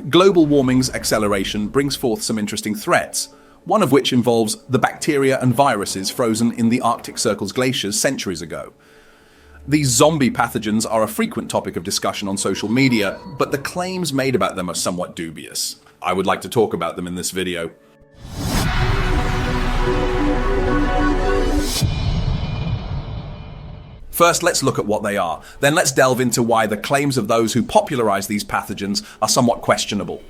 Global warming's acceleration brings forth some interesting threats, one of which involves the bacteria and viruses frozen in the Arctic Circle's glaciers centuries ago. These zombie pathogens are a frequent topic of discussion on social media, but the claims made about them are somewhat dubious. I would like to talk about them in this video. First, let's look at what they are. Then let's delve into why the claims of those who popularize these pathogens are somewhat questionable.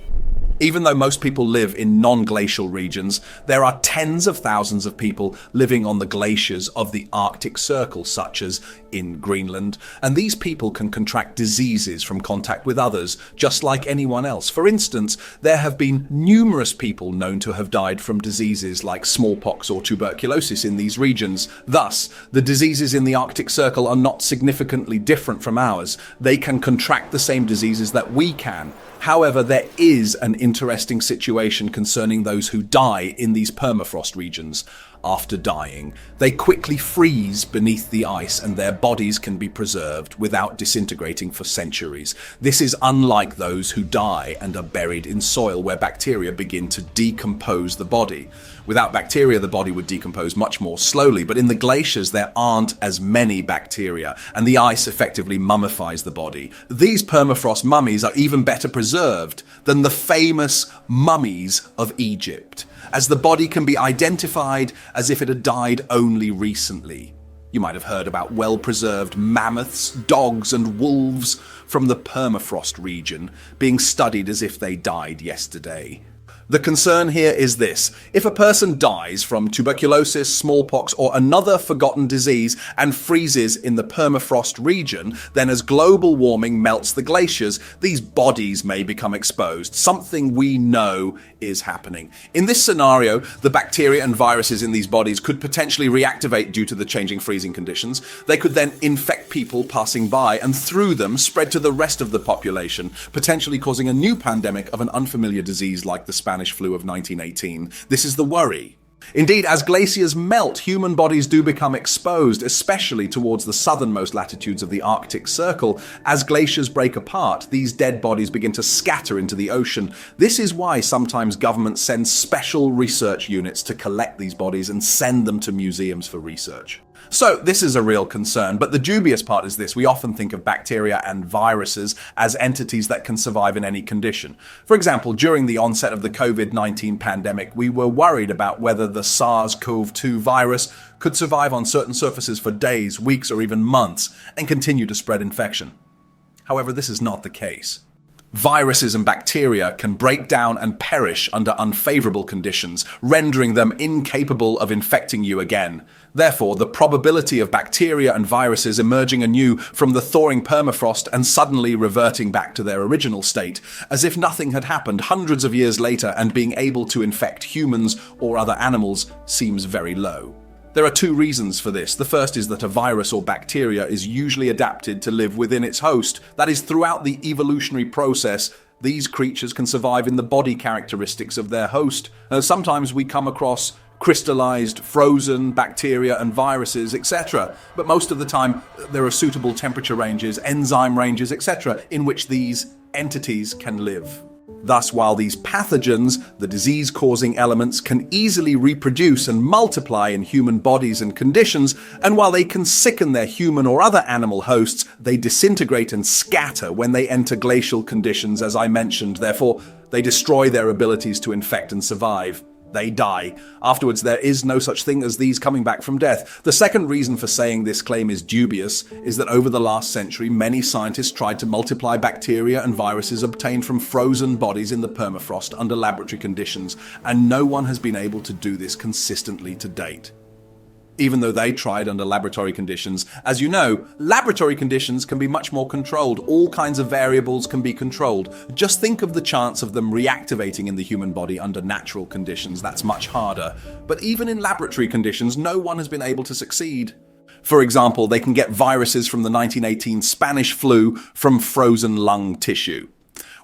Even though most people live in non-glacial regions, there are tens of thousands of people living on the glaciers of the Arctic Circle, such as in Greenland, and these people can contract diseases from contact with others, just like anyone else. For instance, there have been numerous people known to have died from diseases like smallpox or tuberculosis in these regions. Thus, the diseases in the Arctic Circle are not significantly different from ours. They can contract the same diseases that we can. However, there is an interesting situation concerning those who die in these permafrost regions. After dying, they quickly freeze beneath the ice and their bodies can be preserved without disintegrating for centuries. This is unlike those who die and are buried in soil where bacteria begin to decompose the body. Without bacteria, the body would decompose much more slowly, but in the glaciers there aren't as many bacteria, and the ice effectively mummifies the body. These permafrost mummies are even better preserved than the famous mummies of Egypt, as the body can be identified as if it had died only recently. You might have heard about well-preserved mammoths, dogs, and wolves from the permafrost region being studied as if they died yesterday. The concern here is this: if a person dies from tuberculosis, smallpox, or another forgotten disease and freezes in the permafrost region, then as global warming melts the glaciers, these bodies may become exposed, something we know is happening. In this scenario, the bacteria and viruses in these bodies could potentially reactivate due to the changing freezing conditions. They could then infect people passing by and through them spread to the rest of the population, potentially causing a new pandemic of an unfamiliar disease like the Spanish flu of 1918. This is the worry. Indeed, as glaciers melt, human bodies do become exposed, especially towards the southernmost latitudes of the Arctic Circle. As glaciers break apart, these dead bodies begin to scatter into the ocean. This is why sometimes governments send special research units to collect these bodies and send them to museums for research. So this is a real concern, but the dubious part is this: we often think of bacteria and viruses as entities that can survive in any condition. For example, during the onset of the COVID-19 pandemic, we were worried about whether the SARS-CoV-2 virus could survive on certain surfaces for days, weeks, or even months and continue to spread infection. However, this is not the case. Viruses and bacteria can break down and perish under unfavorable conditions, rendering them incapable of infecting you again. Therefore, the probability of bacteria and viruses emerging anew from the thawing permafrost and suddenly reverting back to their original state, as if nothing had happened hundreds of years later and being able to infect humans or other animals, seems very low. There are two reasons for this. The first is that a virus or bacteria is usually adapted to live within its host. That is, throughout the evolutionary process, these creatures can survive in the body characteristics of their host. Sometimes we come across crystallized, frozen bacteria and viruses, etc. But most of the time, there are suitable temperature ranges, enzyme ranges, etc., in which these entities can live. Thus, while these pathogens, the disease-causing elements, can easily reproduce and multiply in human bodies and conditions, and while they can sicken their human or other animal hosts, they disintegrate and scatter when they enter glacial conditions, as I mentioned. Therefore, they destroy their abilities to infect and survive. They die. Afterwards, there is no such thing as these coming back from death. The second reason for saying this claim is dubious is that over the last century, many scientists tried to multiply bacteria and viruses obtained from frozen bodies in the permafrost under laboratory conditions, and no one has been able to do this consistently to date. Even though they tried under laboratory conditions, as you know, laboratory conditions can be much more controlled. All kinds of variables can be controlled. Just think of the chance of them reactivating in the human body under natural conditions. That's much harder. But even in laboratory conditions, no one has been able to succeed. For example, they can get viruses from the 1918 Spanish flu from frozen lung tissue.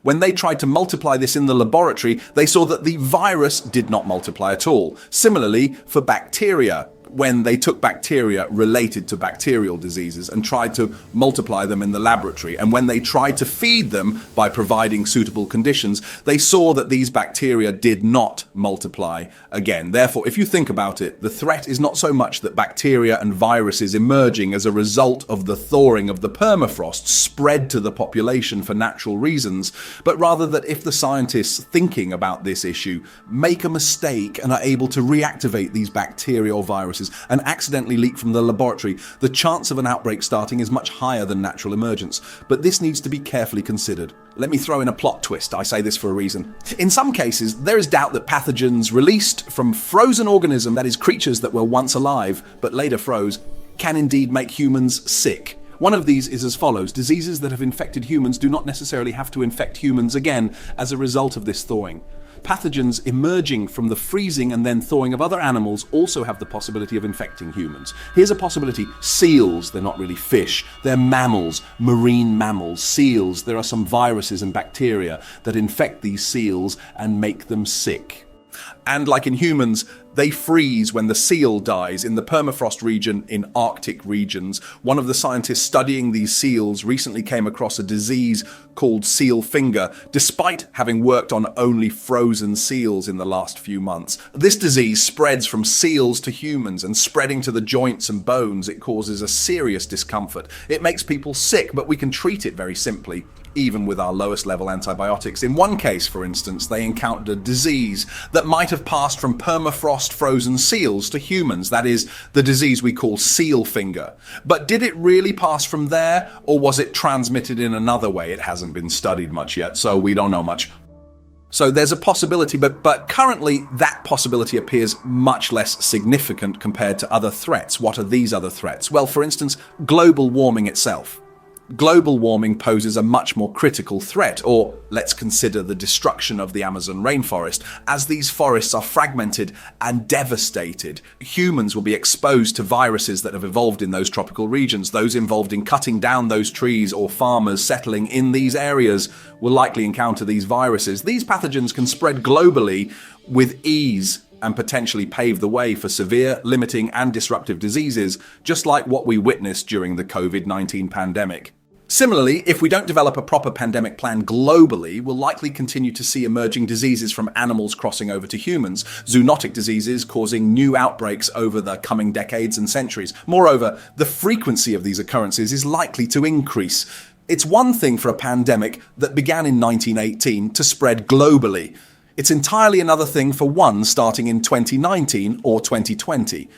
When they tried to multiply this in the laboratory, they saw that the virus did not multiply at all. Similarly, for bacteria, when they took bacteria related to bacterial diseases and tried to multiply them in the laboratory. And when they tried to feed them by providing suitable conditions, they saw that these bacteria did not multiply again. Therefore, if you think about it, the threat is not so much that bacteria and viruses emerging as a result of the thawing of the permafrost spread to the population for natural reasons, but rather that if the scientists thinking about this issue make a mistake and are able to reactivate these bacteria or viruses and accidentally leak from the laboratory, the chance of an outbreak starting is much higher than natural emergence. But this needs to be carefully considered. Let me throw in a plot twist. I say this for a reason. In some cases, there is doubt that pathogens released from frozen organisms, that is, creatures that were once alive but later froze, can indeed make humans sick. One of these is as follows. Diseases that have infected humans do not necessarily have to infect humans again as a result of this thawing. Pathogens emerging from the freezing and then thawing of other animals also have the possibility of infecting humans. Here's a possibility. Seals, they're not really fish. They're mammals, marine mammals, seals. There are some viruses and bacteria that infect these seals and make them sick. And like in humans, they freeze when the seal dies in the permafrost region in Arctic regions. One of the scientists studying these seals recently came across a disease called seal finger, despite having worked on only frozen seals in the last few months. This disease spreads from seals to humans, and spreading to the joints and bones, it causes a serious discomfort. It makes people sick, but we can treat it very simply, even with our lowest level antibiotics. In one case, for instance, they encountered a disease that might have passed from permafrost frozen seals to humans. That is the disease we call seal finger. But did it really pass from there, or was it transmitted in another way? It hasn't been studied much yet, so we don't know much. So there's a possibility, but currently that possibility appears much less significant compared to other threats. What are these other threats? Well, for instance, global warming itself. Global warming poses a much more critical threat, or let's consider the destruction of the Amazon rainforest. As these forests are fragmented and devastated, humans will be exposed to viruses that have evolved in those tropical regions. Those involved in cutting down those trees or farmers settling in these areas will likely encounter these viruses. These pathogens can spread globally with ease and potentially pave the way for severe, limiting, and disruptive diseases, just like what we witnessed during the COVID-19 pandemic. Similarly, if we don't develop a proper pandemic plan globally, we'll likely continue to see emerging diseases from animals crossing over to humans, zoonotic diseases causing new outbreaks over the coming decades and centuries. Moreover, the frequency of these occurrences is likely to increase. It's one thing for a pandemic that began in 1918 to spread globally. It's entirely another thing for one starting in 2019 or 2020.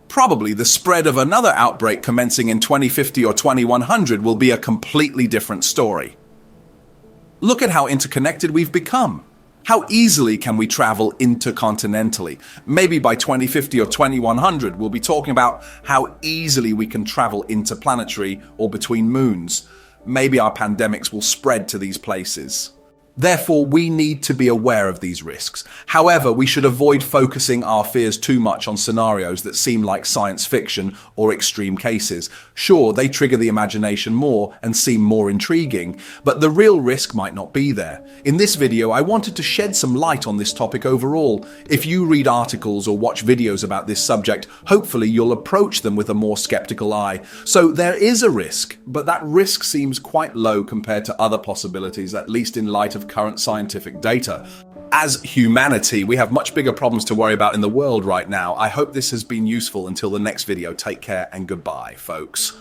Probably the spread of another outbreak commencing in 2050 or 2100 will be a completely different story. Look at how interconnected we've become. How easily can we travel intercontinentally? Maybe by 2050 or 2100, we'll be talking about how easily we can travel interplanetary or between moons. Maybe our pandemics will spread to these places. Therefore, we need to be aware of these risks. However, we should avoid focusing our fears too much on scenarios that seem like science fiction or extreme cases. Sure, they trigger the imagination more and seem more intriguing, but the real risk might not be there. In this video, I wanted to shed some light on this topic overall. If you read articles or watch videos about this subject, hopefully you'll approach them with a more skeptical eye. So there is a risk, but that risk seems quite low compared to other possibilities, at least in light of current scientific data. As humanity, we have much bigger problems to worry about in the world right now. I hope this has been useful. Until the next video, take care and goodbye, folks.